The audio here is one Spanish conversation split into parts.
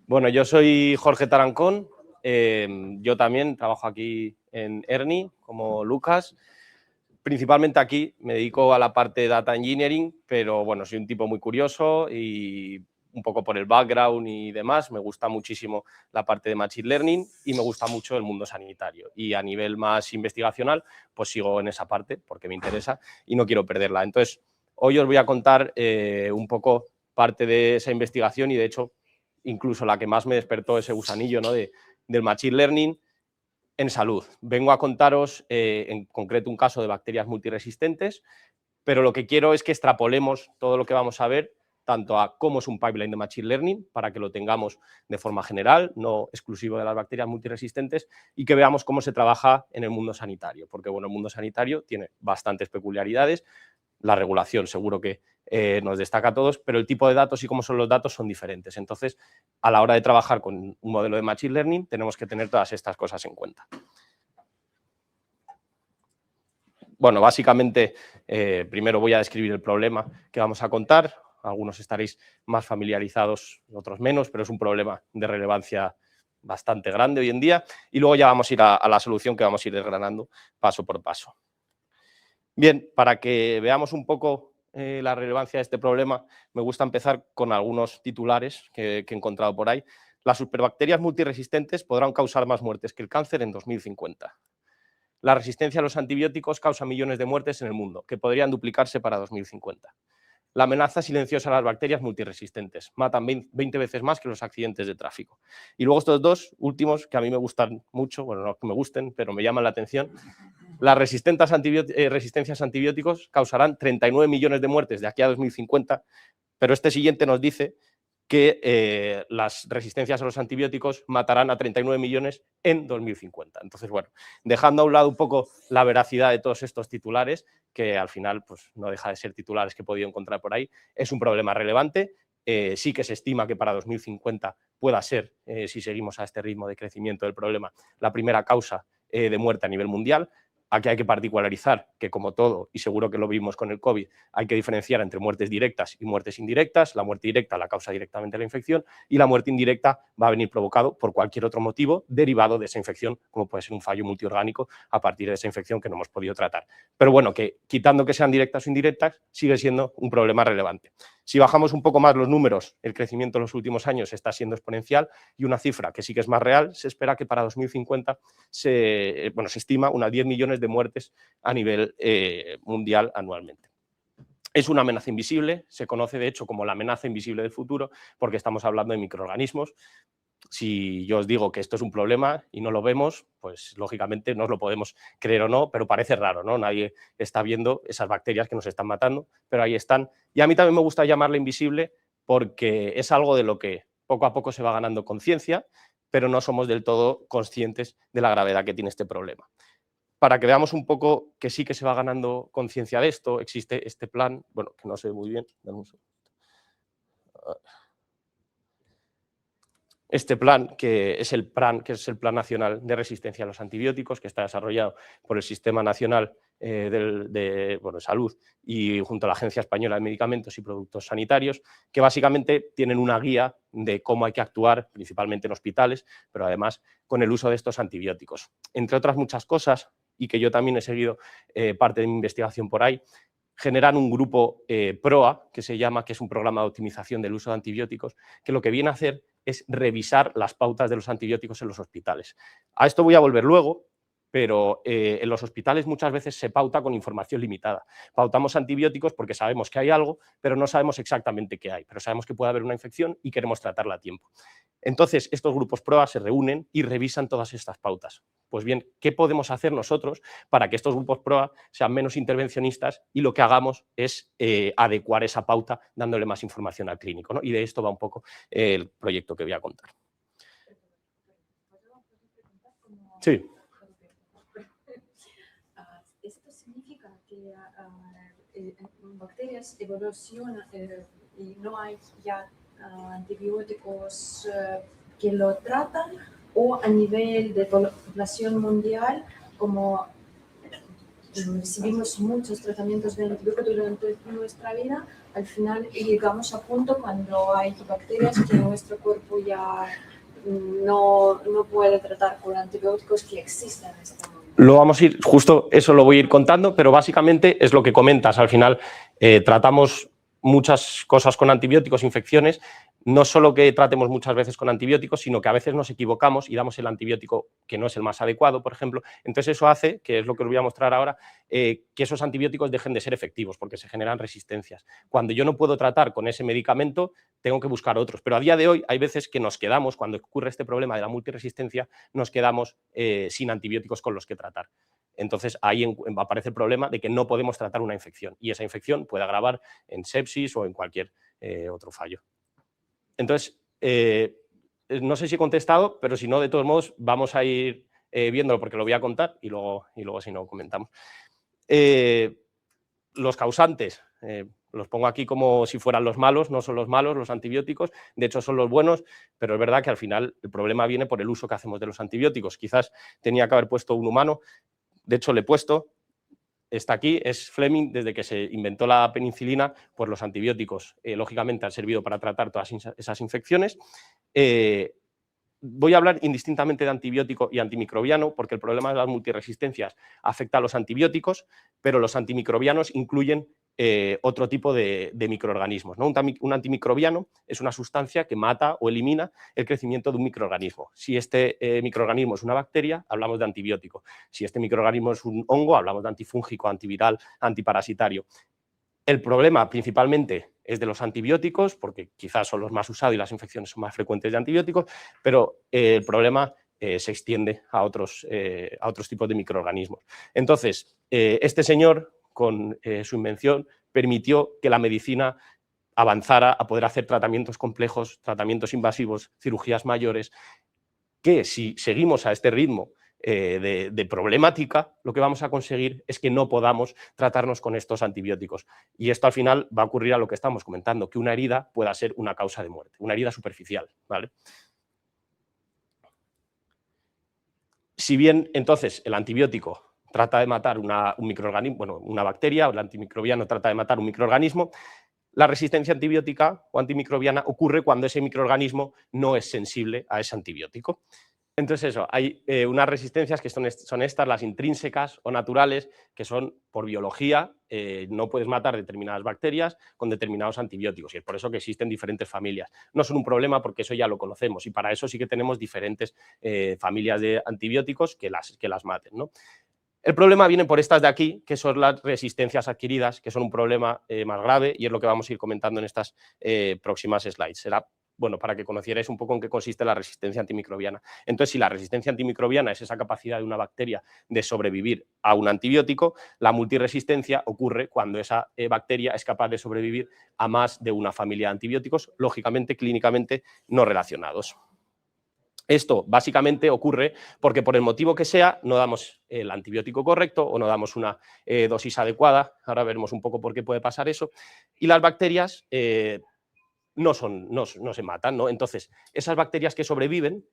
Bueno, yo soy Jorge Tarancón, yo también trabajo aquí en ERNI como Lucas. Principalmente aquí me dedico a la parte de Data Engineering, pero bueno, soy un tipo muy curioso y un poco por el background y demás, me gusta muchísimo la parte de Machine Learning y me gusta mucho el mundo sanitario. Y a nivel más investigacional, pues sigo en esa parte porque me interesa y no quiero perderla. Entonces, hoy os voy a contar un poco parte de esa investigación y, de hecho, incluso la que más me despertó ese gusanillo, ¿no?, del Machine Learning en salud. Vengo a contaros en concreto un caso de bacterias multiresistentes, pero lo que quiero es que extrapolemos todo lo que vamos a ver tanto a cómo es un pipeline de Machine Learning, para que lo tengamos de forma general, no exclusivo de las bacterias multiresistentes, y que veamos cómo se trabaja en el mundo sanitario, porque bueno, el mundo sanitario tiene bastantes peculiaridades. La regulación seguro que nos destaca a todos, pero el tipo de datos y cómo son los datos son diferentes. Entonces, a la hora de trabajar con un modelo de Machine Learning, tenemos que tener todas estas cosas en cuenta. Bueno, básicamente, primero voy a describir el problema que vamos a contar. Algunos estaréis más familiarizados, otros menos, pero es un problema de relevancia bastante grande hoy en día. Y luego ya vamos a ir a la solución, que vamos a ir desgranando paso por paso. Bien, para que veamos un poco la relevancia de este problema, me gusta empezar con algunos titulares que he encontrado por ahí. Las superbacterias multiresistentes podrán causar más muertes que el cáncer en 2050. La resistencia a los antibióticos causa millones de muertes en el mundo, que podrían duplicarse para 2050. La amenaza silenciosa a las bacterias multiresistentes. Matan 20 veces más que los accidentes de tráfico. Y luego estos dos últimos, que a mí me gustan mucho, bueno, no que me gusten, pero me llaman la atención. Las resistencias a antibióticos causarán 39 millones de muertes de aquí a 2050, pero este siguiente nos dice que las resistencias a los antibióticos matarán a 39 millones en 2050. Entonces, bueno, dejando a un lado un poco la veracidad de todos estos titulares, que al final pues, no deja de ser titulares que he podido encontrar por ahí, es un problema relevante. Sí que se estima que para 2050 pueda ser, si seguimos a este ritmo de crecimiento del problema, la primera causa de muerte a nivel mundial. Aquí hay que particularizar que, como todo, y seguro que lo vimos con el COVID, hay que diferenciar entre muertes directas y muertes indirectas. La muerte directa la causa directamente la infección y la muerte indirecta va a venir provocado por cualquier otro motivo derivado de esa infección, como puede ser un fallo multiorgánico a partir de esa infección que no hemos podido tratar. Pero bueno, que quitando que sean directas o indirectas, sigue siendo un problema relevante. Si bajamos un poco más los números, el crecimiento en los últimos años está siendo exponencial, y una cifra que sí que es más real, se espera que para 2050 se estima unas 10 millones de muertes a nivel mundial anualmente. Es una amenaza invisible, se conoce de hecho como la amenaza invisible del futuro, porque estamos hablando de microorganismos. Si yo os digo que esto es un problema y no lo vemos, pues lógicamente no os lo podemos creer o no, pero parece raro, ¿no? Nadie está viendo esas bacterias que nos están matando, pero ahí están. Y a mí también me gusta llamarla invisible porque es algo de lo que poco a poco se va ganando conciencia, pero no somos del todo conscientes de la gravedad que tiene este problema. Para que veamos un poco que sí que se va ganando conciencia de esto, existe este plan, bueno, que no sé muy bien, dame un segundo. Este plan, que es el Plan Nacional de Resistencia a los Antibióticos, que está desarrollado por el Sistema Nacional de Salud y junto a la Agencia Española de Medicamentos y Productos Sanitarios, que básicamente tienen una guía de cómo hay que actuar, principalmente en hospitales, pero además con el uso de estos antibióticos. Entre otras muchas cosas, y que yo también he seguido parte de mi investigación por ahí, generan un grupo PROA, que se llama, que es un programa de optimización del uso de antibióticos, que lo que viene a hacer es revisar las pautas de los antibióticos en los hospitales. A esto voy a volver luego, pero en los hospitales muchas veces se pauta con información limitada. Pautamos antibióticos porque sabemos que hay algo, pero no sabemos exactamente qué hay, pero sabemos que puede haber una infección y queremos tratarla a tiempo. Entonces, estos grupos PROA se reúnen y revisan todas estas pautas. Pues bien, ¿qué podemos hacer nosotros para que estos grupos PROA sean menos intervencionistas y lo que hagamos es adecuar esa pauta dándole más información al clínico, ¿no? Y de esto va un poco el proyecto que voy a contar. Sí. Esto significa que bacterias evolucionan y no hay ya antibióticos que lo tratan, o a nivel de población mundial, como recibimos muchos tratamientos de antibióticos durante nuestra vida, al final llegamos a punto cuando hay bacterias que nuestro cuerpo ya no puede tratar con antibióticos que existen en este momento. Lo vamos a ir, justo eso lo voy a ir contando, pero básicamente es lo que comentas. Al final tratamos muchas cosas con antibióticos, infecciones, no solo que tratemos muchas veces con antibióticos, sino que a veces nos equivocamos y damos el antibiótico que no es el más adecuado, por ejemplo. Entonces eso hace, que es lo que os voy a mostrar ahora, que esos antibióticos dejen de ser efectivos porque se generan resistencias. Cuando yo no puedo tratar con ese medicamento, tengo que buscar otros. Pero a día de hoy hay veces que nos quedamos, cuando ocurre este problema de la multiresistencia, nos quedamos sin antibióticos con los que tratar. Entonces ahí aparece el problema de que no podemos tratar una infección y esa infección puede agravar en sepsis o en cualquier otro fallo. Entonces, no sé si he contestado, pero si no, de todos modos, vamos a ir viéndolo porque lo voy a contar y luego si no, comentamos. Los causantes, los pongo aquí como si fueran los malos, no son los malos los antibióticos, de hecho son los buenos, pero es verdad que al final el problema viene por el uso que hacemos de los antibióticos. Quizás tenía que haber puesto un humano, de hecho le he puesto, está aquí, es Fleming, desde que se inventó la penicilina, pues los antibióticos lógicamente han servido para tratar todas esas infecciones. Voy a hablar indistintamente de antibiótico y antimicrobiano, porque el problema de las multiresistencias afecta a los antibióticos, pero los antimicrobianos incluyen otro tipo de microorganismos, ¿no? Un antimicrobiano es una sustancia que mata o elimina el crecimiento de un microorganismo. Si este microorganismo es una bacteria, hablamos de antibiótico. Si este microorganismo es un hongo, hablamos de antifúngico, antiviral, antiparasitario. El problema principalmente es de los antibióticos, porque quizás son los más usados y las infecciones son más frecuentes de antibióticos, pero el problema se extiende a otros tipos de microorganismos. Entonces, este señor, con su invención, permitió que la medicina avanzara a poder hacer tratamientos complejos, tratamientos invasivos, cirugías mayores, que si seguimos a este ritmo de problemática, lo que vamos a conseguir es que no podamos tratarnos con estos antibióticos. Y esto al final va a ocurrir a lo que estamos comentando, que una herida pueda ser una causa de muerte, una herida superficial, ¿vale? Si bien entonces el antibiótico trata de matar un microorganismo, bueno, una bacteria, o el antimicrobiano trata de matar un microorganismo, la resistencia antibiótica o antimicrobiana ocurre cuando ese microorganismo no es sensible a ese antibiótico. Entonces eso, hay unas resistencias que son estas, las intrínsecas o naturales, que son por biología, no puedes matar determinadas bacterias con determinados antibióticos y es por eso que existen diferentes familias. No son un problema porque eso ya lo conocemos y para eso sí que tenemos diferentes familias de antibióticos que las maten, ¿no? El problema viene por estas de aquí, que son las resistencias adquiridas, que son un problema más grave y es lo que vamos a ir comentando en estas próximas slides. Será bueno, para que conocierais un poco en qué consiste la resistencia antimicrobiana. Entonces, si la resistencia antimicrobiana es esa capacidad de una bacteria de sobrevivir a un antibiótico, la multiresistencia ocurre cuando esa bacteria es capaz de sobrevivir a más de una familia de antibióticos, lógicamente, clínicamente no relacionados. Esto básicamente ocurre porque por el motivo que sea no damos el antibiótico correcto o no damos una dosis adecuada, ahora veremos un poco por qué puede pasar eso, y las bacterias no se matan, ¿no? Entonces, esas bacterias que sobreviven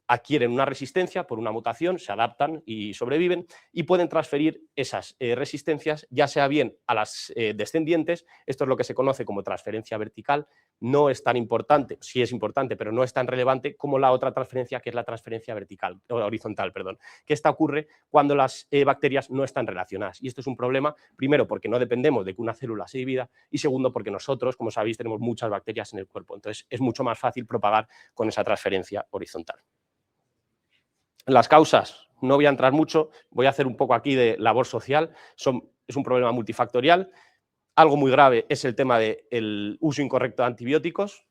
adquieren una resistencia por una mutación, se adaptan y sobreviven y pueden transferir esas resistencias ya sea bien a las descendientes, esto es lo que se conoce como transferencia vertical, no es tan importante, sí es importante, pero no es tan relevante como la otra transferencia que es la transferencia horizontal, que esta ocurre cuando las bacterias no están relacionadas y esto es un problema, primero porque no dependemos de que una célula se divida y segundo porque nosotros, como sabéis, tenemos muchas bacterias en el cuerpo, entonces es mucho más fácil propagar con esa transferencia horizontal. Las causas, no voy a entrar mucho, voy a hacer un poco aquí de labor social, es un problema multifactorial. Algo muy grave es el tema del uso incorrecto de antibióticos.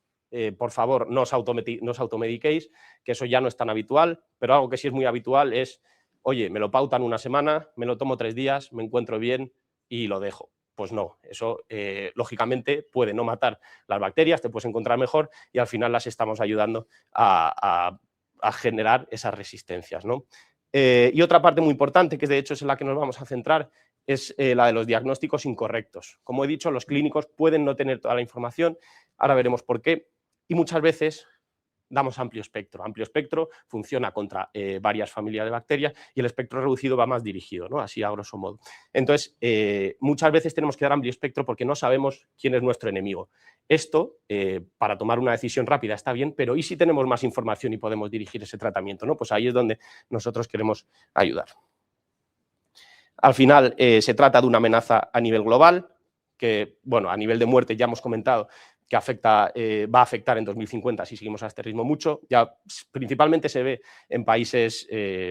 Por favor, no os automediquéis, que eso ya no es tan habitual, pero algo que sí es muy habitual es, oye, me lo pautan una semana, me lo tomo 3 días, me encuentro bien y lo dejo. Pues no, eso lógicamente puede no matar las bacterias, te puedes encontrar mejor y al final las estamos ayudando a generar esas resistencias, ¿no? Y otra parte muy importante, que de hecho es en la que nos vamos a centrar, es la de los diagnósticos incorrectos. Como he dicho, los clínicos pueden no tener toda la información, ahora veremos por qué, y muchas veces damos amplio espectro. Amplio espectro funciona contra varias familias de bacterias y el espectro reducido va más dirigido, ¿no? Así a grosso modo. Entonces, muchas veces tenemos que dar amplio espectro porque no sabemos quién es nuestro enemigo. Esto, para tomar una decisión rápida está bien, pero ¿y si tenemos más información y podemos dirigir ese tratamiento, ¿no? Pues ahí es donde nosotros queremos ayudar. Al final, se trata de una amenaza a nivel global, que, bueno, a nivel de muerte ya hemos comentado que va a afectar en 2050 si seguimos a este ritmo mucho. Ya principalmente se ve en países,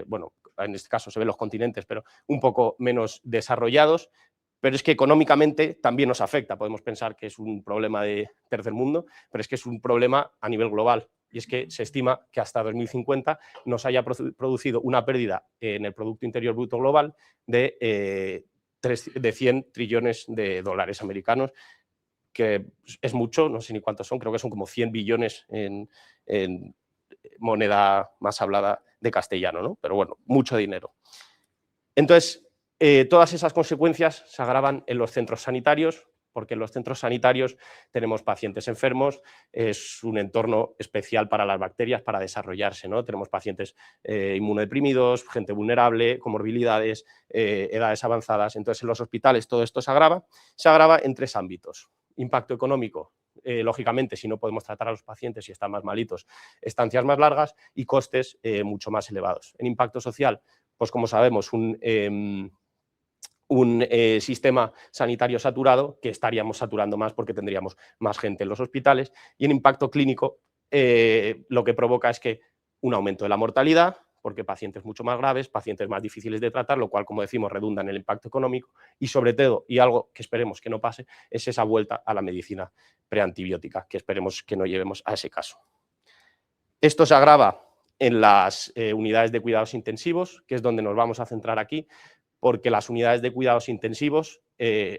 bueno, en este caso se ven los continentes, pero un poco menos desarrollados, pero es que económicamente también nos afecta. Podemos pensar que es un problema de tercer mundo, pero es que es un problema a nivel global. Y es que se estima que hasta 2050 nos haya producido una pérdida en el Producto Interior Bruto global de 100 trillones de dólares americanos, que es mucho, no sé ni cuántos son, creo que son como 100 billones en moneda más hablada de castellano, ¿no? Pero bueno, mucho dinero. Entonces, todas esas consecuencias se agravan en los centros sanitarios, porque en los centros sanitarios tenemos pacientes enfermos, es un entorno especial para las bacterias para desarrollarse, ¿no? Tenemos pacientes inmunodeprimidos, gente vulnerable, comorbilidades, edades avanzadas. Entonces, en los hospitales todo esto se agrava en 3 ámbitos. Impacto económico, lógicamente, si no podemos tratar a los pacientes y están más malitos, estancias más largas y costes mucho más elevados. En impacto social, pues como sabemos, un sistema sanitario saturado, que estaríamos saturando más porque tendríamos más gente en los hospitales, y en impacto clínico lo que provoca es que un aumento de la mortalidad, porque pacientes mucho más graves, pacientes más difíciles de tratar, lo cual, como decimos, redunda en el impacto económico, y sobre todo, y algo que esperemos que no pase, es esa vuelta a la medicina preantibiótica, que esperemos que no llevemos a ese caso. Esto se agrava en las unidades de cuidados intensivos, que es donde nos vamos a centrar aquí, porque las unidades de cuidados intensivos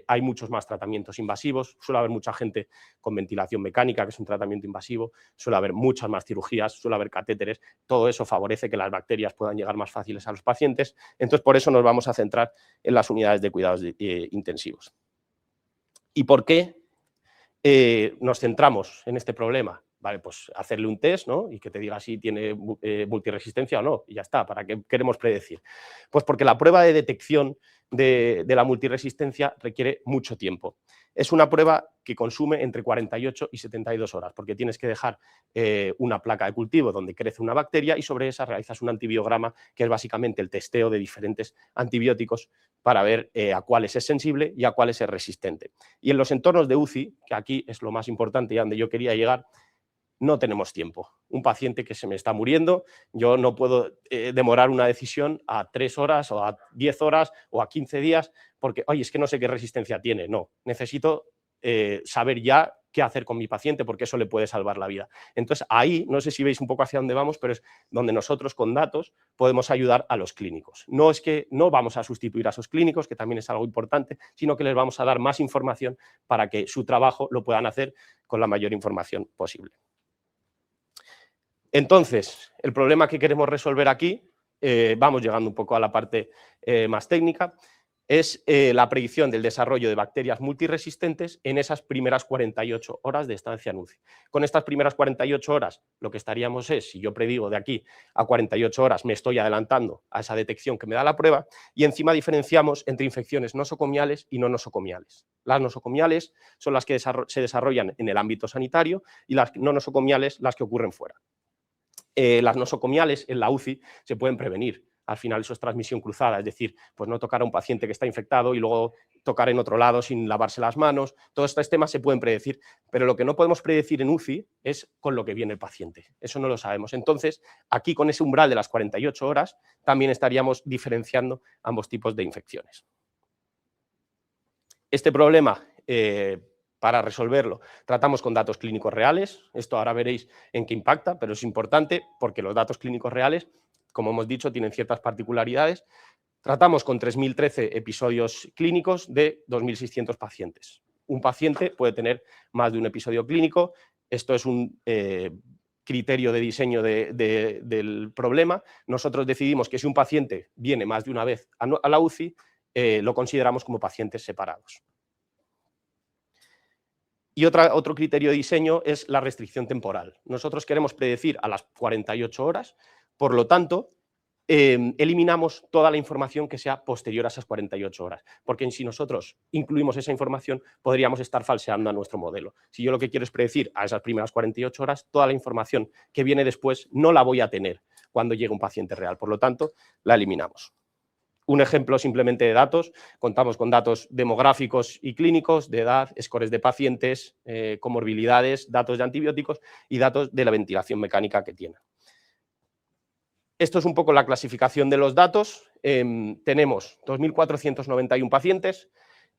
hay muchos más tratamientos invasivos, suele haber mucha gente con ventilación mecánica, que es un tratamiento invasivo, suele haber muchas más cirugías, suele haber catéteres, todo eso favorece que las bacterias puedan llegar más fáciles a los pacientes, entonces por eso nos vamos a centrar en las unidades de cuidados intensivos. ¿Y por qué nos centramos en este problema? Vale, pues hacerle un test, ¿no? Y que te diga si tiene multiresistencia o no, y ya está. ¿Para qué queremos predecir? Pues porque la prueba de detección de la multiresistencia requiere mucho tiempo. Es una prueba que consume entre 48 y 72 horas, porque tienes que dejar una placa de cultivo donde crece una bacteria y sobre esa realizas un antibiograma, que es básicamente el testeo de diferentes antibióticos para ver a cuáles es sensible y a cuáles es resistente. Y en los entornos de UCI, que aquí es lo más importante y a donde yo quería llegar, no tenemos tiempo. Un paciente que se me está muriendo, yo no puedo demorar una decisión a 3 horas o a 10 horas o a 15 días porque, oye, es que no sé qué resistencia tiene. No, necesito saber ya qué hacer con mi paciente porque eso le puede salvar la vida. Entonces, ahí, no sé si veis un poco hacia dónde vamos, pero es donde nosotros con datos podemos ayudar a los clínicos. No es que no vamos a sustituir a esos clínicos, que también es algo importante, sino que les vamos a dar más información para que su trabajo lo puedan hacer con la mayor información posible. Entonces, el problema que queremos resolver aquí, vamos llegando un poco a la parte más técnica, es la predicción del desarrollo de bacterias multiresistentes en esas primeras 48 horas de estancia en UCI. Con estas primeras 48 horas, lo que estaríamos es, si yo predigo de aquí a 48 horas, me estoy adelantando a esa detección que me da la prueba, y encima diferenciamos entre infecciones nosocomiales y no nosocomiales. Las nosocomiales son las que se desarrollan en el ámbito sanitario y las no nosocomiales las que ocurren fuera. Las nosocomiales en la UCI se pueden prevenir. Al final eso es transmisión cruzada, es decir, pues no tocar a un paciente que está infectado y luego tocar en otro lado sin lavarse las manos. Todos estos temas se pueden predecir, pero lo que no podemos predecir en UCI es con lo que viene el paciente. Eso no lo sabemos. Entonces, aquí con ese umbral de las 48 horas también estaríamos diferenciando ambos tipos de infecciones. Este problema, para resolverlo, tratamos con datos clínicos reales. Esto ahora veréis en qué impacta, pero es importante porque los datos clínicos reales, como hemos dicho, tienen ciertas particularidades. Tratamos con 3.013 episodios clínicos de 2.600 pacientes. Un paciente puede tener más de un episodio clínico. Esto es un criterio de diseño del problema. Nosotros decidimos que si un paciente viene más de una vez a la UCI, lo consideramos como pacientes separados. Y otro criterio de diseño es la restricción temporal. Nosotros queremos predecir a las 48 horas, por lo tanto, eliminamos toda la información que sea posterior a esas 48 horas, porque si nosotros incluimos esa información, podríamos estar falseando a nuestro modelo. Si yo lo que quiero es predecir a esas primeras 48 horas, toda la información que viene después no la voy a tener cuando llegue un paciente real, por lo tanto, la eliminamos. Un ejemplo simplemente de datos, contamos con datos demográficos y clínicos, de edad, scores de pacientes, comorbilidades, datos de antibióticos y datos de la ventilación mecánica que tienen. Esto es un poco la clasificación de los datos. Tenemos 2.491 pacientes,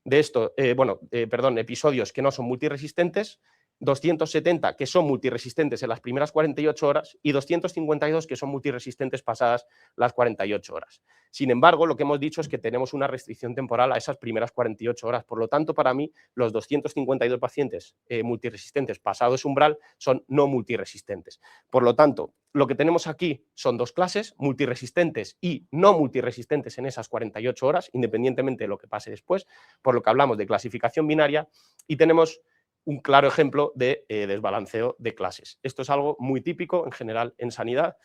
de esto, episodios que no son multiresistentes, 270 que son multiresistentes en las primeras 48 horas y 252 que son multiresistentes pasadas las 48 horas. Sin embargo, lo que hemos dicho es que tenemos una restricción temporal a esas primeras 48 horas. Por lo tanto, para mí, los 252 pacientes multiresistentes pasado ese umbral son no multiresistentes. Por lo tanto, lo que tenemos aquí son dos clases, multiresistentes y no multiresistentes en esas 48 horas, independientemente de lo que pase después, por lo que hablamos de clasificación binaria, y tenemos un claro ejemplo de desbalanceo de clases. Esto es algo muy típico en general en sanidad.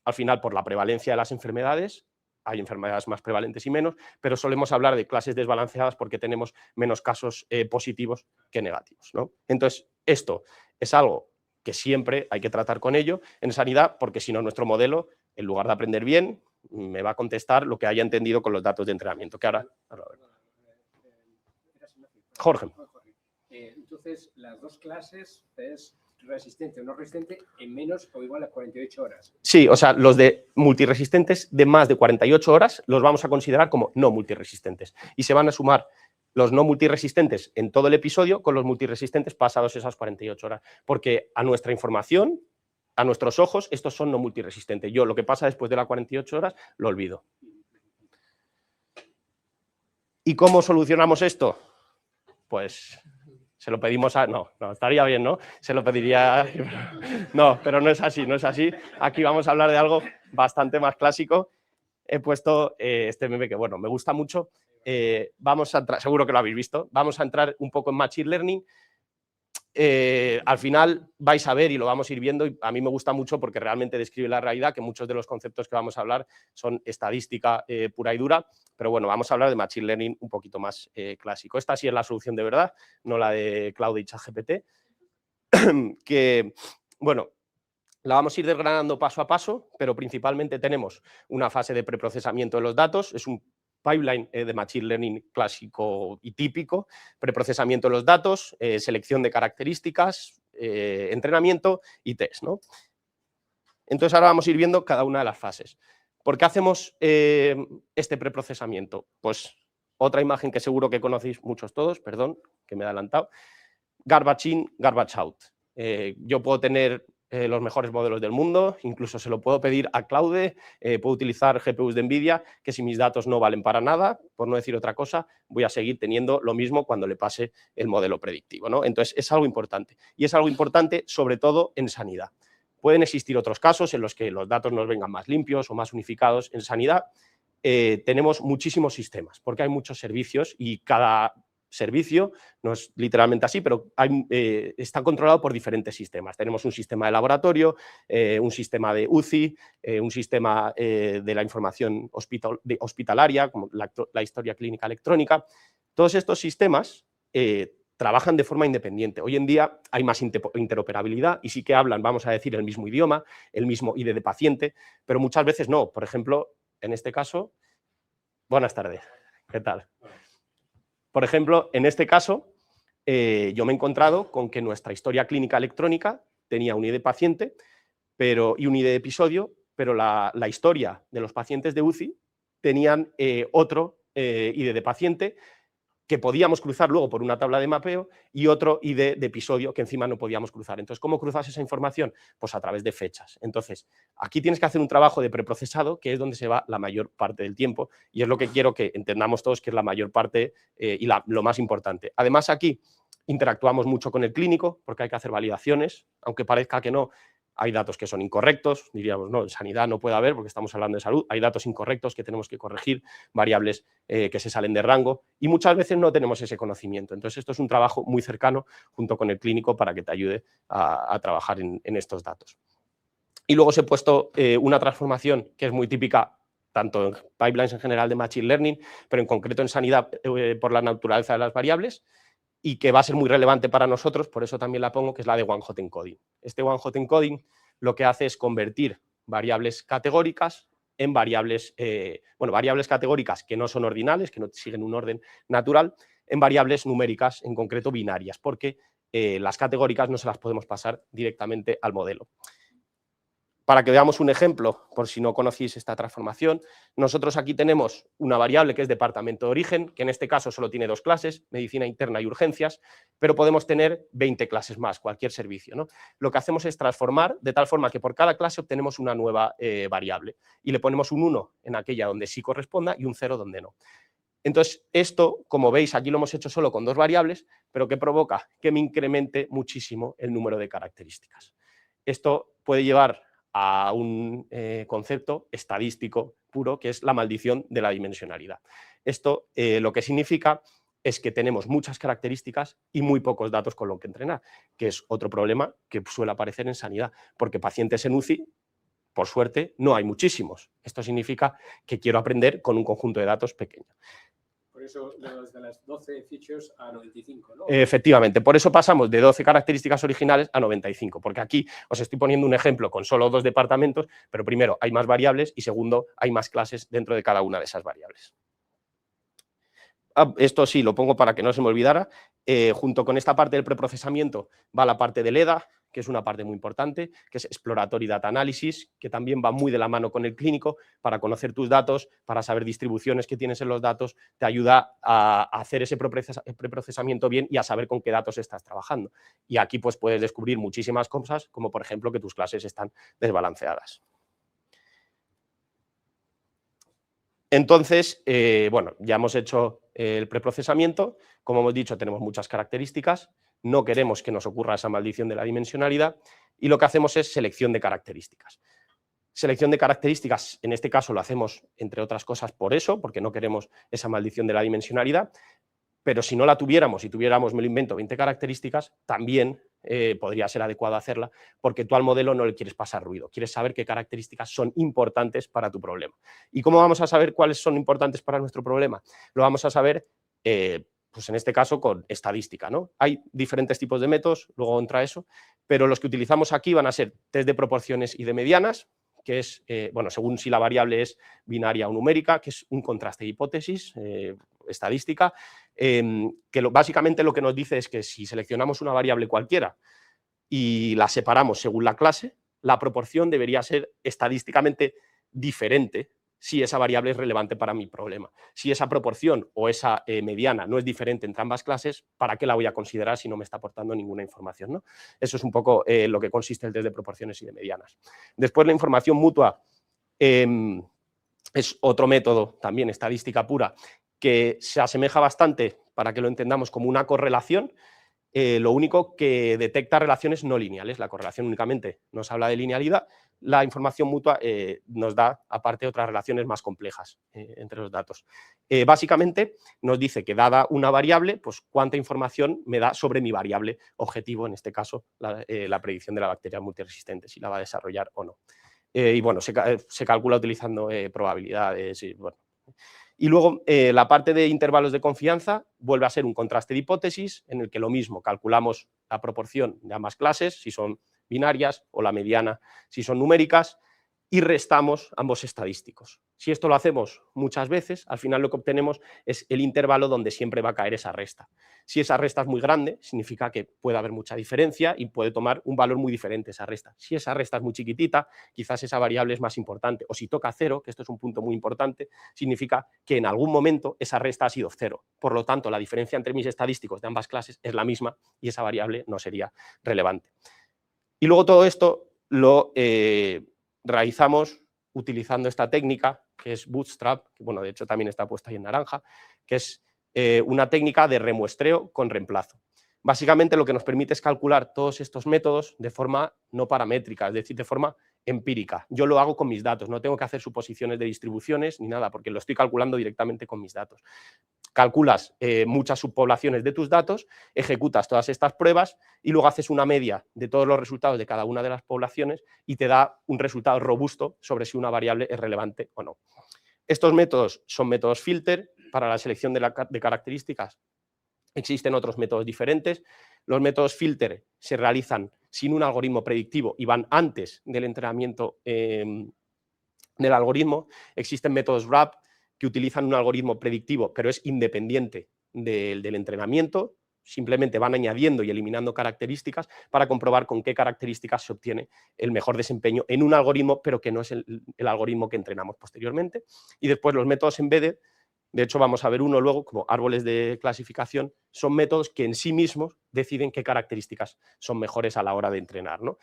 Al final, por la prevalencia de las enfermedades, hay enfermedades más prevalentes y menos, pero solemos hablar de clases desbalanceadas porque tenemos menos casos positivos que negativos, ¿no? Entonces, esto es algo que siempre hay que tratar con ello en sanidad, porque si no, nuestro modelo, en lugar de aprender bien, me va a contestar lo que haya entendido con los datos de entrenamiento. Que ahora Jorge. Entonces, las dos clases es resistente o no resistente en menos o igual a 48 horas. Sí, o sea, los de multiresistentes de más de 48 horas los vamos a considerar como no multiresistentes y se van a sumar los no multiresistentes en todo el episodio con los multiresistentes pasados esas 48 horas, porque a nuestra información, a nuestros ojos, estos son no multiresistentes. Yo lo que pasa después de las 48 horas lo olvido. ¿Y cómo solucionamos esto? Pues se lo pedimos a... No, estaría bien, ¿no? Se lo pediría... No, pero no es así, no es así. Aquí vamos a hablar de algo bastante más clásico. He puesto este meme que, bueno, me gusta mucho. Vamos a entrar, seguro que lo habéis visto, vamos a entrar un poco en Machine Learning. Al final vais a ver y lo vamos a ir viendo, y a mí me gusta mucho porque realmente describe la realidad, que muchos de los conceptos que vamos a hablar son estadística pura y dura, pero bueno, vamos a hablar de Machine Learning un poquito más clásico. Esta sí es la solución de verdad, no la de Claude y ChatGPT, que, bueno, la vamos a ir desgranando paso a paso, pero principalmente tenemos una fase de preprocesamiento de los datos, es un pipeline de Machine Learning clásico y típico, preprocesamiento de los datos, selección de características, entrenamiento y test, ¿no? Entonces ahora vamos a ir viendo cada una de las fases. ¿Por qué hacemos este preprocesamiento? Pues otra imagen que seguro que conocéis muchos todos, perdón, que me he adelantado, garbage in, garbage out. Yo puedo tener los mejores modelos del mundo, incluso se lo puedo pedir a Claude, puedo utilizar GPUs de NVIDIA, que si mis datos no valen para nada, por no decir otra cosa, voy a seguir teniendo lo mismo cuando le pase el modelo predictivo, ¿no? Entonces, es algo importante. Y es algo importante, sobre todo, en sanidad. Pueden existir otros casos en los que los datos nos vengan más limpios o más unificados. En sanidad tenemos muchísimos sistemas, porque hay muchos servicios y cada servicio, no es literalmente así, pero está controlado por diferentes sistemas. Tenemos un sistema de laboratorio, un sistema de UCI, un sistema de la información hospitalaria, como la historia clínica electrónica. Todos estos sistemas trabajan de forma independiente. Hoy en día hay más interoperabilidad y sí que hablan, vamos a decir, el mismo idioma, el mismo ID de paciente, pero muchas veces no. Por ejemplo, en este caso, buenas tardes, ¿qué tal? Por ejemplo, en este caso, yo me he encontrado con que nuestra historia clínica electrónica tenía un ID de paciente y un ID de episodio, pero la historia de los pacientes de UCI tenían otro ID de paciente que podíamos cruzar luego por una tabla de mapeo y otro ID de episodio que encima no podíamos cruzar. Entonces, ¿cómo cruzas esa información? Pues a través de fechas. Entonces, aquí tienes que hacer un trabajo de preprocesado, que es donde se va la mayor parte del tiempo, y es lo que quiero que entendamos todos, que es la mayor parte y lo más importante. Además, aquí interactuamos mucho con el clínico, porque hay que hacer validaciones, aunque parezca que no. hay datos que son incorrectos, diríamos, no, en sanidad no puede haber porque estamos hablando de salud, hay datos incorrectos que tenemos que corregir, variables que se salen de rango y muchas veces no tenemos ese conocimiento. Entonces, esto es un trabajo muy cercano junto con el clínico para que te ayude a trabajar en estos datos. Y luego os he puesto una transformación que es muy típica tanto en pipelines en general de Machine Learning, pero en concreto en sanidad por la naturaleza de las variables, y que va a ser muy relevante para nosotros, por eso también la pongo, que es la de one-hot encoding. Este one-hot encoding lo que hace es convertir variables categóricas en variables, variables categóricas que no son ordinales, que no siguen un orden natural, en variables numéricas, en concreto binarias, porque las categóricas no se las podemos pasar directamente al modelo. Para que veamos un ejemplo, por si no conocéis esta transformación, nosotros aquí tenemos una variable que es departamento de origen, que en este caso solo tiene 2 clases, medicina interna y urgencias, pero podemos tener 20 clases más, cualquier servicio, ¿no? Lo que hacemos es transformar de tal forma que por cada clase obtenemos una nueva variable y le ponemos un 1 en aquella donde sí corresponda y un 0 donde no. Entonces, esto, como veis, aquí lo hemos hecho solo con 2 variables, pero ¿qué provoca? Que me incremente muchísimo el número de características. Esto puede llevar a un concepto estadístico puro, que es la maldición de la dimensionalidad. Esto lo que significa es que tenemos muchas características y muy pocos datos con lo que entrenar, que es otro problema que suele aparecer en sanidad, porque pacientes en UCI, por suerte, no hay muchísimos. Esto significa que quiero aprender con un conjunto de datos pequeño. Por eso de las 12 features a 95, ¿no? Efectivamente, por eso pasamos de 12 características originales a 95, porque aquí os estoy poniendo un ejemplo con solo 2 departamentos, pero primero hay más variables y segundo hay más clases dentro de cada una de esas variables. Esto sí, lo pongo para que no se me olvidara. Junto con esta parte del preprocesamiento va la parte del EDA, que es una parte muy importante, que es Exploratory Data Analysis, que también va muy de la mano con el clínico para conocer tus datos, para saber distribuciones que tienes en los datos, te ayuda a hacer ese preprocesamiento bien y a saber con qué datos estás trabajando. Y aquí pues puedes descubrir muchísimas cosas, como por ejemplo que tus clases están desbalanceadas. Entonces, ya hemos hecho el preprocesamiento. Como hemos dicho, tenemos muchas características. No queremos que nos ocurra esa maldición de la dimensionalidad y lo que hacemos es selección de características. Selección de características, en este caso lo hacemos, entre otras cosas, por eso, porque no queremos esa maldición de la dimensionalidad, pero si no la tuviéramos y tuviéramos, me lo invento, 20 características, también podría ser adecuado hacerla, porque tú al modelo no le quieres pasar ruido, quieres saber qué características son importantes para tu problema. ¿Y cómo vamos a saber cuáles son importantes para nuestro problema? Lo vamos a saber, pues en este caso, con estadística, ¿no? Hay diferentes tipos de métodos, luego entra eso, pero los que utilizamos aquí van a ser test de proporciones y de medianas, que es, según si la variable es binaria o numérica, que es un contraste de hipótesis, estadística, que básicamente lo que nos dice es que si seleccionamos una variable cualquiera y la separamos según la clase, la proporción debería ser estadísticamente diferente si esa variable es relevante para mi problema. Si esa proporción o esa mediana no es diferente entre ambas clases, ¿para qué la voy a considerar si no me está aportando ninguna información, ¿no? Eso es un poco lo que consiste el test de proporciones y de medianas. Después, la información mutua es otro método, también estadística pura, que se asemeja bastante, para que lo entendamos, como una correlación. Lo único que detecta relaciones no lineales. La correlación únicamente nos habla de linealidad. La información mutua nos da, aparte, otras relaciones más complejas entre los datos. Básicamente nos dice que dada una variable, pues cuánta información me da sobre mi variable objetivo, en este caso la predicción de la bacteria multiresistente, si la va a desarrollar o no. Y bueno, se calcula utilizando probabilidades y bueno. Y luego la parte de intervalos de confianza vuelve a ser un contraste de hipótesis en el que lo mismo, calculamos la proporción de ambas clases, si son binarias, o la mediana si son numéricas, y restamos ambos estadísticos. Si esto lo hacemos muchas veces, al final lo que obtenemos es el intervalo donde siempre va a caer esa resta. Si esa resta es muy grande, significa que puede haber mucha diferencia y puede tomar un valor muy diferente esa resta. Si esa resta es muy chiquitita, quizás esa variable es más importante. O si toca 0, que esto es un punto muy importante, significa que en algún momento esa resta ha sido 0. Por lo tanto, la diferencia entre mis estadísticos de ambas clases es la misma y esa variable no sería relevante. Y luego todo esto lo realizamos utilizando esta técnica, que es Bootstrap, que bueno, de hecho también está puesta ahí en naranja, que es una técnica de remuestreo con reemplazo. Básicamente lo que nos permite es calcular todos estos métodos de forma no paramétrica, es decir, de forma empírica. Yo lo hago con mis datos, no tengo que hacer suposiciones de distribuciones ni nada, porque lo estoy calculando directamente con mis datos. Calculas muchas subpoblaciones de tus datos, ejecutas todas estas pruebas y luego haces una media de todos los resultados de cada una de las poblaciones y te da un resultado robusto sobre si una variable es relevante o no. Estos métodos son métodos filter para la selección de características. Existen otros métodos diferentes. Los métodos filter se realizan sin un algoritmo predictivo y van antes del entrenamiento del algoritmo. Existen métodos RAP que utilizan un algoritmo predictivo, pero es independiente del entrenamiento. Simplemente van añadiendo y eliminando características para comprobar con qué características se obtiene el mejor desempeño en un algoritmo, pero que no es el algoritmo que entrenamos posteriormente. Y después los métodos embedded, de hecho vamos a ver uno luego, como árboles de clasificación, son métodos que en sí mismos deciden qué características son mejores a la hora de entrenar, ¿no?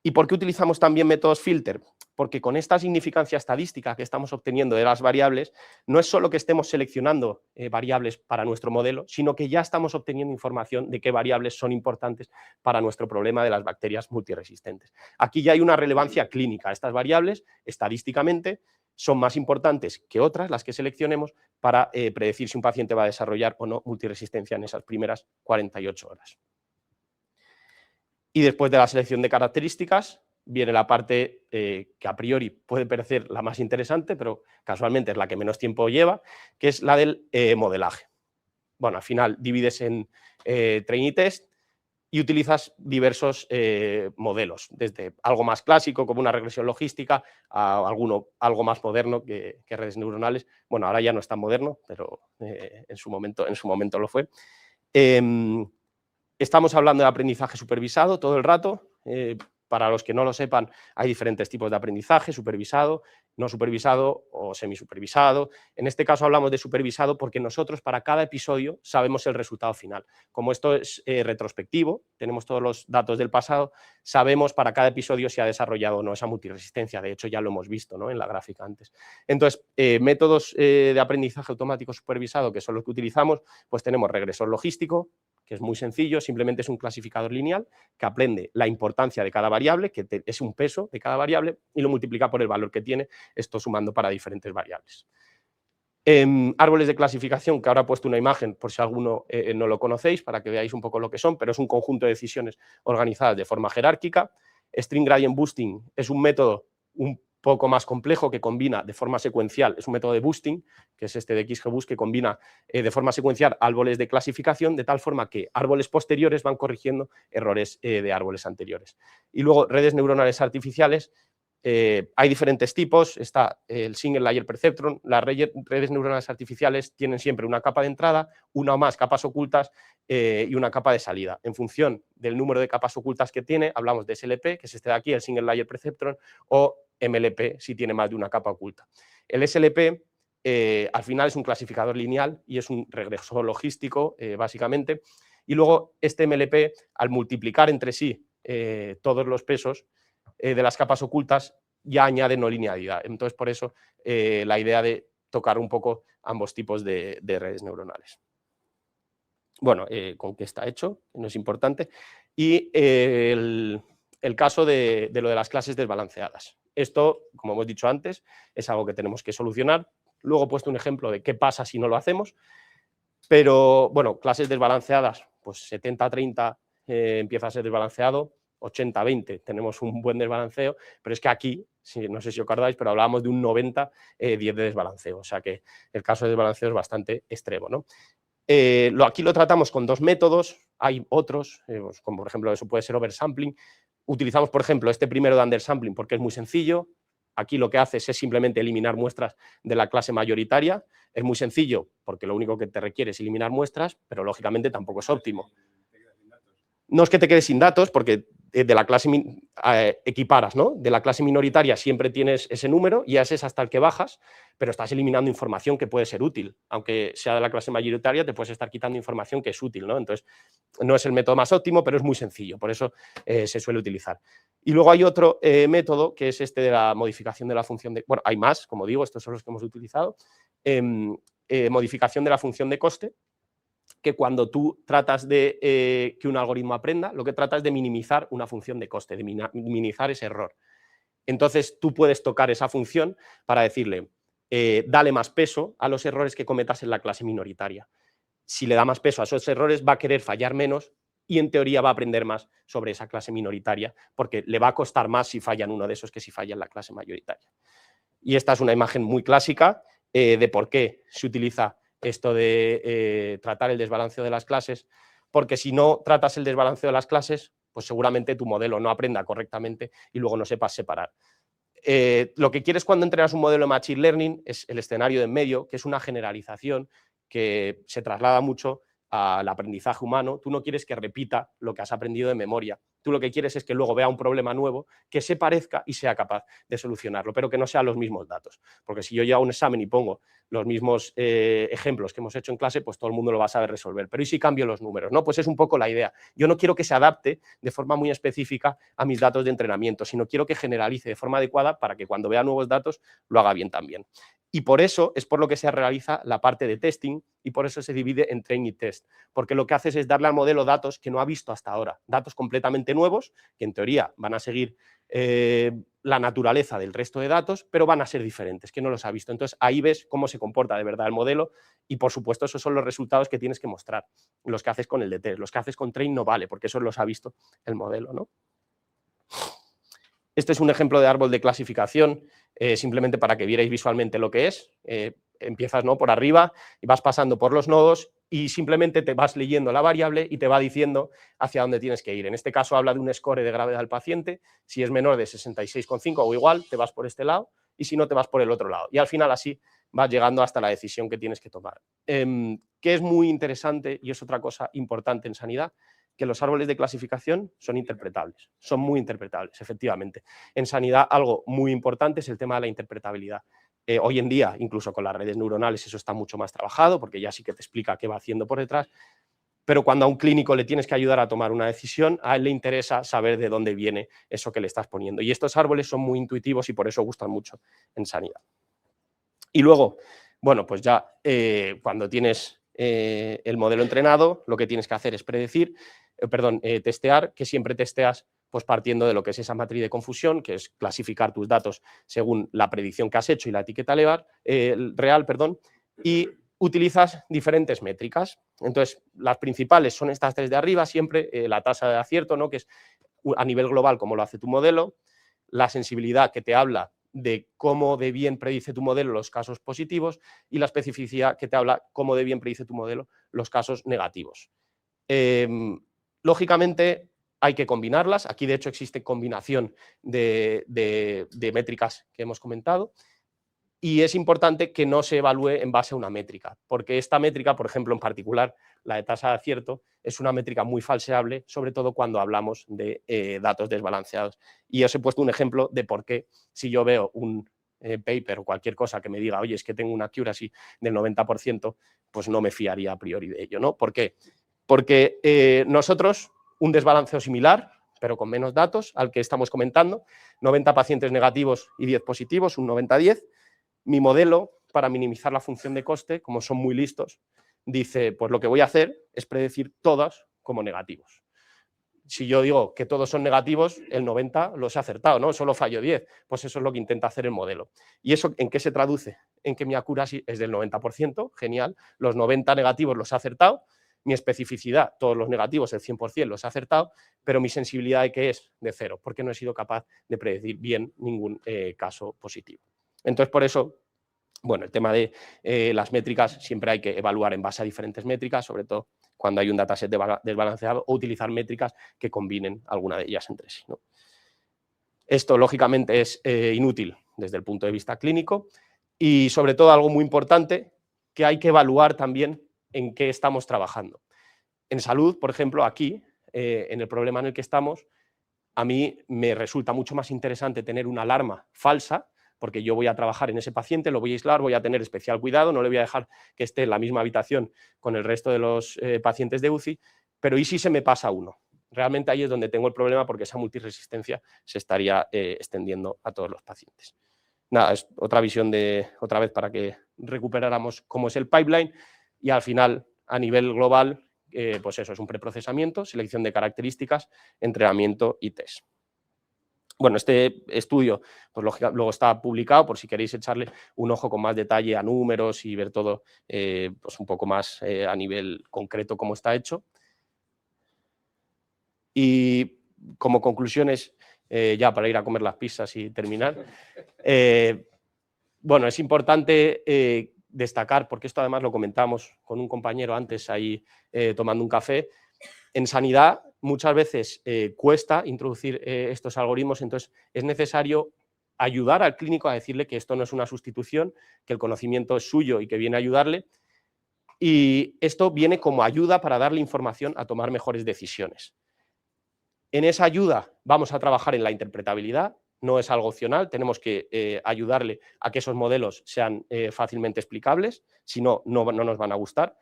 ¿Y por qué utilizamos también métodos filter? Porque con esta significancia estadística que estamos obteniendo de las variables, no es solo que estemos seleccionando variables para nuestro modelo, sino que ya estamos obteniendo información de qué variables son importantes para nuestro problema de las bacterias multiresistentes. Aquí ya hay una relevancia clínica. Estas variables, estadísticamente, son más importantes que otras, las que seleccionemos, para predecir si un paciente va a desarrollar o no multiresistencia en esas primeras 48 horas. Y después de la selección de características viene la parte que a priori puede parecer la más interesante, pero casualmente es la que menos tiempo lleva, que es la del modelaje. Bueno, al final divides en trainee test y utilizas diversos modelos, desde algo más clásico como una regresión logística a algo más moderno que redes neuronales. Bueno, ahora ya no es tan moderno, pero en su momento lo fue. Estamos hablando de aprendizaje supervisado todo el rato. Para los que no lo sepan, hay diferentes tipos de aprendizaje: supervisado, no supervisado o semisupervisado. En este caso hablamos de supervisado porque nosotros para cada episodio sabemos el resultado final. Como esto es retrospectivo, tenemos todos los datos del pasado, sabemos para cada episodio si ha desarrollado o no esa multiresistencia. De hecho, ya lo hemos visto, ¿no?, en la gráfica antes. Entonces, métodos de aprendizaje automático supervisado, que son los que utilizamos, pues tenemos regresor logístico, que es muy sencillo, simplemente es un clasificador lineal que aprende la importancia de cada variable, que es un peso de cada variable, y lo multiplica por el valor que tiene, esto sumando para diferentes variables. Árboles de clasificación, que ahora he puesto una imagen por si alguno no lo conocéis, para que veáis un poco lo que son, pero es un conjunto de decisiones organizadas de forma jerárquica. String Gradient Boosting es un método un poco más complejo que combina de forma secuencial, es un método de boosting, que es este de XGBoost, que combina de forma secuencial árboles de clasificación, de tal forma que árboles posteriores van corrigiendo errores de árboles anteriores. Y luego redes neuronales artificiales, hay diferentes tipos. Está el Single Layer Perceptron. Las redes neuronales artificiales tienen siempre una capa de entrada, una o más capas ocultas y una capa de salida. En función del número de capas ocultas que tiene, hablamos de SLP, que es este de aquí, el Single Layer Perceptron, o MLP si tiene más de una capa oculta. El SLP al final es un clasificador lineal y es un regresor logístico, básicamente. Y luego este MLP, al multiplicar entre sí todos los pesos de las capas ocultas, ya añade no linealidad. Entonces, por eso la idea de tocar un poco ambos tipos de redes neuronales. Bueno, con qué está hecho, no es importante. Y el caso de lo de las clases desbalanceadas. Esto, como hemos dicho antes, es algo que tenemos que solucionar. Luego he puesto un ejemplo de qué pasa si no lo hacemos. Pero, bueno, clases desbalanceadas, pues 70-30 empieza a ser desbalanceado, 80-20 tenemos un buen desbalanceo, pero es que aquí, no sé si os acordáis, pero hablábamos de un 90-10 de desbalanceo, o sea que el caso de desbalanceo es bastante extremo, ¿no? Aquí lo tratamos con dos métodos, hay otros, pues, como por ejemplo eso puede ser oversampling. Utilizamos, por ejemplo, este primero de undersampling porque es muy sencillo. Aquí lo que haces es simplemente eliminar muestras de la clase mayoritaria. Es muy sencillo porque lo único que te requiere es eliminar muestras, pero lógicamente tampoco es óptimo. No es que te quedes sin datos, porque de la clase equiparas, ¿no? De la clase minoritaria siempre tienes ese número y ese es hasta el que bajas, pero estás eliminando información que puede ser útil. Aunque sea de la clase mayoritaria, te puedes estar quitando información que es útil, ¿no? Entonces, no es el método más óptimo, pero es muy sencillo, por eso se suele utilizar. Y luego hay otro método, que es este de la modificación de la función de... Bueno, hay más, como digo, estos son los que hemos utilizado. Modificación de la función de coste. que cuando tú tratas de que un algoritmo aprenda, lo que trata es de minimizar una función de coste, de minimizar ese error. Entonces, tú puedes tocar esa función para decirle, dale más peso a los errores que cometas en la clase minoritaria. Si le da más peso a esos errores, va a querer fallar menos y en teoría va a aprender más sobre esa clase minoritaria, porque le va a costar más si falla en uno de esos que si falla en la clase mayoritaria. Y esta es una imagen muy clásica de por qué se utiliza esto de tratar el desbalanceo de las clases, porque si no tratas el desbalanceo de las clases, pues seguramente tu modelo no aprenda correctamente y luego no sepas separar. Lo que quieres cuando entrenas un modelo de Machine Learning es el escenario de en medio, que es una generalización que se traslada mucho al aprendizaje humano. Tú no quieres que repita lo que has aprendido de memoria. Tú lo que quieres es que luego vea un problema nuevo, que se parezca y sea capaz de solucionarlo, pero que no sean los mismos datos. Porque si yo llevo un examen y pongo los mismos ejemplos que hemos hecho en clase, pues todo el mundo lo va a saber resolver. Pero ¿y si cambio los números? ¿No? Pues es un poco la idea. Yo no quiero que se adapte de forma muy específica a mis datos de entrenamiento, sino quiero que generalice de forma adecuada para que cuando vea nuevos datos lo haga bien también. Y por eso es por lo que se realiza la parte de testing y por eso se divide en train y test, porque lo que haces es darle al modelo datos que no ha visto hasta ahora, datos completamente nuevos, que en teoría van a seguir la naturaleza del resto de datos, pero van a ser diferentes, que no los ha visto. Entonces ahí ves cómo se comporta de verdad el modelo y por supuesto esos son los resultados que tienes que mostrar, los que haces con el de test. Los que haces con train no vale, porque eso los ha visto el modelo, ¿no? Este es un ejemplo de árbol de clasificación, simplemente para que vierais visualmente lo que es. Empiezas, ¿no?, por arriba y vas pasando por los nodos y simplemente te vas leyendo la variable y te va diciendo hacia dónde tienes que ir. En este caso habla de un score de gravedad del paciente. Si es menor de 66,5 o igual, te vas por este lado y si no, te vas por el otro lado. Y al final así vas llegando hasta la decisión que tienes que tomar. Que es muy interesante y es otra cosa importante en sanidad, que los árboles de clasificación son interpretables, son muy interpretables, efectivamente. En sanidad algo muy importante es el tema de la interpretabilidad. Hoy en día, incluso con las redes neuronales, eso está mucho más trabajado, porque ya sí que te explica qué va haciendo por detrás, pero cuando a un clínico le tienes que ayudar a tomar una decisión, a él le interesa saber de dónde viene eso que le estás poniendo. Y estos árboles son muy intuitivos y por eso gustan mucho en sanidad. Y luego, bueno, pues ya cuando tienes el modelo entrenado, lo que tienes que hacer es testear, que siempre testeas pues partiendo de lo que es esa matriz de confusión, que es clasificar tus datos según la predicción que has hecho y la etiqueta real, y utilizas diferentes métricas. Entonces, las principales son estas tres de arriba, siempre la tasa de acierto, ¿no?, que es a nivel global cómo lo hace tu modelo, la sensibilidad, que te habla de cómo de bien predice tu modelo los casos positivos, y la especificidad, que te habla cómo de bien predice tu modelo los casos negativos. Lógicamente hay que combinarlas. Aquí de hecho existe combinación de métricas que hemos comentado, y es importante que no se evalúe en base a una métrica, porque esta métrica, por ejemplo, en particular la de tasa de acierto, es una métrica muy falseable, sobre todo cuando hablamos de datos desbalanceados. Y os he puesto un ejemplo de por qué, si yo veo un paper o cualquier cosa que me diga, oye, es que tengo una accuracy del 90%, pues no me fiaría a priori de ello, ¿no? ¿Por qué? Porque nosotros, un desbalanceo similar, pero con menos datos al que estamos comentando, 90 pacientes negativos y 10 positivos, un 90-10, mi modelo, para minimizar la función de coste, como son muy listos, dice, pues lo que voy a hacer es predecir todas como negativos. Si yo digo que todos son negativos, el 90 los he acertado, ¿no? Solo fallo 10. Pues eso es lo que intenta hacer el modelo. ¿Y eso en qué se traduce? En que mi accuracy es del 90%, genial. Los 90 negativos los he acertado. Mi especificidad, todos los negativos, el 100% los he acertado, pero mi sensibilidad de qué es de 0, porque no he sido capaz de predecir bien ningún caso positivo. Entonces, por eso, bueno, el tema de las métricas siempre hay que evaluar en base a diferentes métricas, sobre todo cuando hay un dataset desbalanceado, o utilizar métricas que combinen alguna de ellas entre sí, ¿no? Esto, lógicamente, es inútil desde el punto de vista clínico y, sobre todo, algo muy importante, que hay que evaluar también en qué estamos trabajando. En salud, por ejemplo, aquí, en el problema en el que estamos, a mí me resulta mucho más interesante tener una alarma falsa, porque yo voy a trabajar en ese paciente, lo voy a aislar, voy a tener especial cuidado, no le voy a dejar que esté en la misma habitación con el resto de los pacientes de UCI, pero ¿y si se me pasa uno? Realmente ahí es donde tengo el problema, porque esa multiresistencia se estaría extendiendo a todos los pacientes. Nada, es otra visión otra vez para que recuperáramos cómo es el pipeline, y al final a nivel global, pues eso, es un preprocesamiento, selección de características, entrenamiento y test. Bueno, este estudio pues, luego está publicado por si queréis echarle un ojo con más detalle a números y ver todo pues un poco más a nivel concreto cómo está hecho. Y como conclusiones, ya para ir a comer las pizzas y terminar, bueno, es importante destacar, porque esto además lo comentamos con un compañero antes ahí tomando un café, en sanidad muchas veces cuesta introducir estos algoritmos, entonces es necesario ayudar al clínico a decirle que esto no es una sustitución, que el conocimiento es suyo y que viene a ayudarle, y esto viene como ayuda para darle información a tomar mejores decisiones. En esa ayuda vamos a trabajar en la interpretabilidad, no es algo opcional, tenemos que ayudarle a que esos modelos sean fácilmente explicables, si no, no nos van a gustar.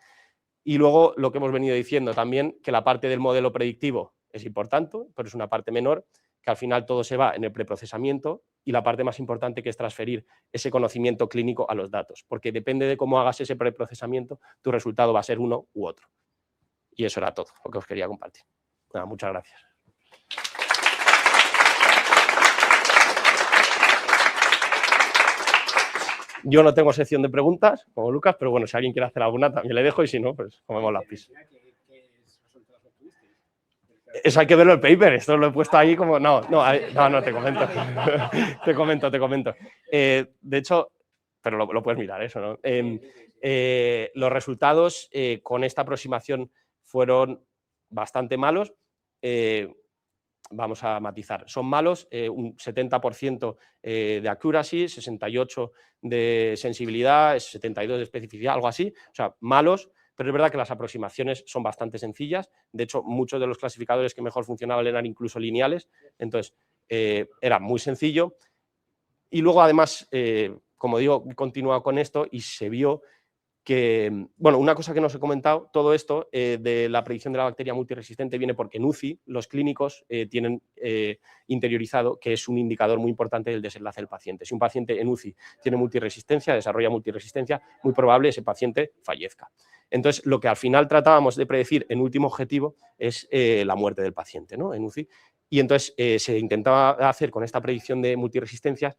Y luego lo que hemos venido diciendo también, que la parte del modelo predictivo es importante, pero es una parte menor, que al final todo se va en el preprocesamiento, y la parte más importante que es transferir ese conocimiento clínico a los datos, porque depende de cómo hagas ese preprocesamiento, tu resultado va a ser uno u otro. Y eso era todo lo que os quería compartir. Nada, muchas gracias. Yo no tengo sección de preguntas, como Lucas, pero bueno, si alguien quiere hacer alguna también le dejo, y si no, pues comemos las pizzas. Eso hay que verlo en el paper, esto lo he puesto ahí como... No, te comento. te comento. De hecho, pero lo puedes mirar eso, ¿no? Los resultados con esta aproximación fueron bastante malos. Vamos a matizar, son malos, un 70% de accuracy, 68% de sensibilidad, 72% de especificidad, algo así, o sea, malos, pero es verdad que las aproximaciones son bastante sencillas. De hecho, muchos de los clasificadores que mejor funcionaban eran incluso lineales, entonces era muy sencillo. Y luego, además, como digo, he continuado con esto y se vio que, bueno, una cosa que no os he comentado, todo esto de la predicción de la bacteria multiresistente viene porque en UCI los clínicos tienen interiorizado que es un indicador muy importante del desenlace del paciente. Si un paciente en UCI tiene multiresistencia, desarrolla multiresistencia, muy probable ese paciente fallezca. Entonces, lo que al final tratábamos de predecir en último objetivo es la muerte del paciente, ¿no? En UCI. Y entonces se intentaba hacer con esta predicción de multiresistencias,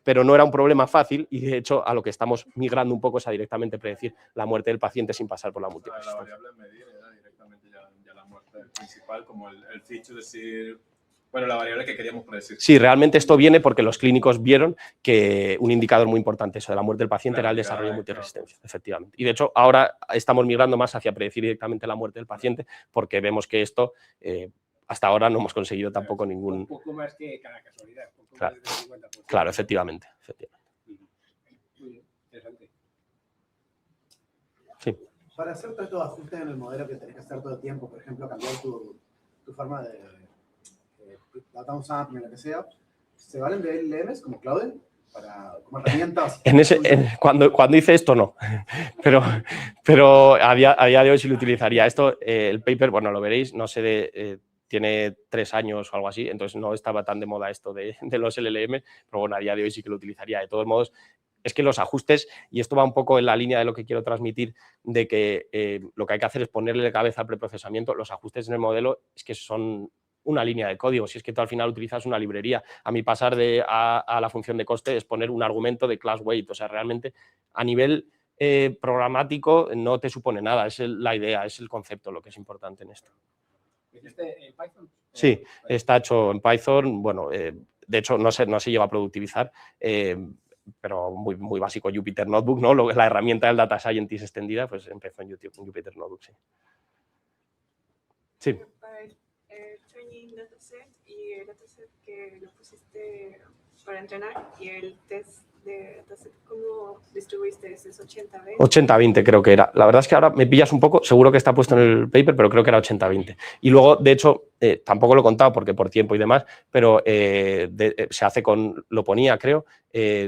pero no era un problema fácil, y de hecho a lo que estamos migrando un poco es a directamente predecir la muerte del paciente sin pasar por la multiresistencia. La variable a medir era directamente ya la muerte principal, como el feature, decir, bueno, la variable que queríamos predecir. Sí, realmente esto viene porque los clínicos vieron que un indicador muy importante eso de la muerte del paciente era el desarrollo de multiresistencia, efectivamente. Y de hecho ahora estamos migrando más hacia predecir directamente la muerte del paciente, porque vemos que esto hasta ahora no hemos conseguido tampoco ningún... Un poco más que cada casualidad. Claro, más del 50%. Claro, efectivamente. Muy bien, interesante. Sí. Para hacer todos estos ajustes en el modelo que tenés que hacer todo el tiempo, por ejemplo, cambiar tu forma de data sampling, lo que sea, ¿se valen de LLMs como Claude? Como herramientas. Cuando hice esto, no. Pero a día de hoy sí lo utilizaría. Esto, el paper, bueno, lo veréis, no sé, tiene 3 años o algo así, entonces no estaba tan de moda esto de los LLM, pero bueno, a día de hoy sí que lo utilizaría. De todos modos, es que los ajustes, y esto va un poco en la línea de lo que quiero transmitir, de que lo que hay que hacer es ponerle cabeza al preprocesamiento. Los ajustes en el modelo es que son una línea de código, si es que tú al final utilizas una librería. A mí pasar a la función de coste es poner un argumento de class weight, o sea, realmente a nivel programático no te supone nada, es la idea, es el concepto lo que es importante en esto. ¿Hiciste en Python? Sí, está hecho en Python, bueno, de hecho no se llega a productivizar, pero muy básico, Jupyter Notebook, ¿no? La herramienta del Data Scientist extendida, pues empezó en Jupyter Notebook, sí. Sí. Para el training dataset y el dataset que lo pusiste para entrenar y el test de dataset, ¿cómo distribuiste? ¿Es 80-20? 80-20 creo que era. La verdad es que ahora me pillas un poco, seguro que está puesto en el paper, pero creo que era 80-20. Y luego, de hecho, tampoco lo he contado porque por tiempo y demás, pero se hace con, lo ponía creo,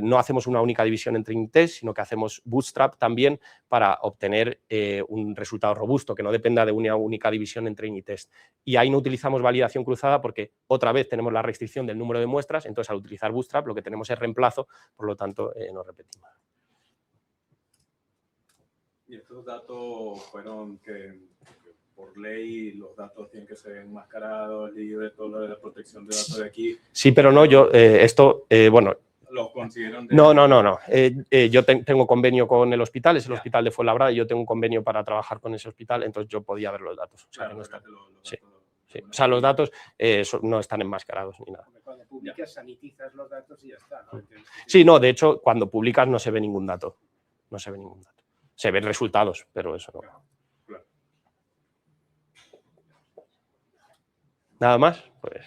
no hacemos una única división en training test, sino que hacemos bootstrap también para obtener un resultado robusto, que no dependa de una única división en training test. Y ahí no utilizamos validación cruzada porque otra vez tenemos la restricción del número de muestras, entonces al utilizar bootstrap lo que tenemos es reemplazo, por lo tanto no repetimos. Y estos datos fueron que por ley los datos tienen que ser enmascarados, libres, todo lo de la protección de datos de aquí. Sí, pero no, yo, bueno, Los consiguieron de... no. Yo tengo convenio con el hospital, es el hospital de Fuenlabrada, y yo tengo un convenio para trabajar con ese hospital, entonces yo podía ver los datos. O sea, Claro, que no están, sí. datos, O sea, los datos no están enmascarados ni nada. Cuando publicas, sanitizas los datos y ya está, ¿no? Sí, no, de hecho, cuando publicas no se ve ningún dato. No se ve ningún dato. Se ven resultados, pero eso no. Claro. Nada más, pues.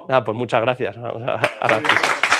Nada, pues muchas gracias. Vamos a la fiesta.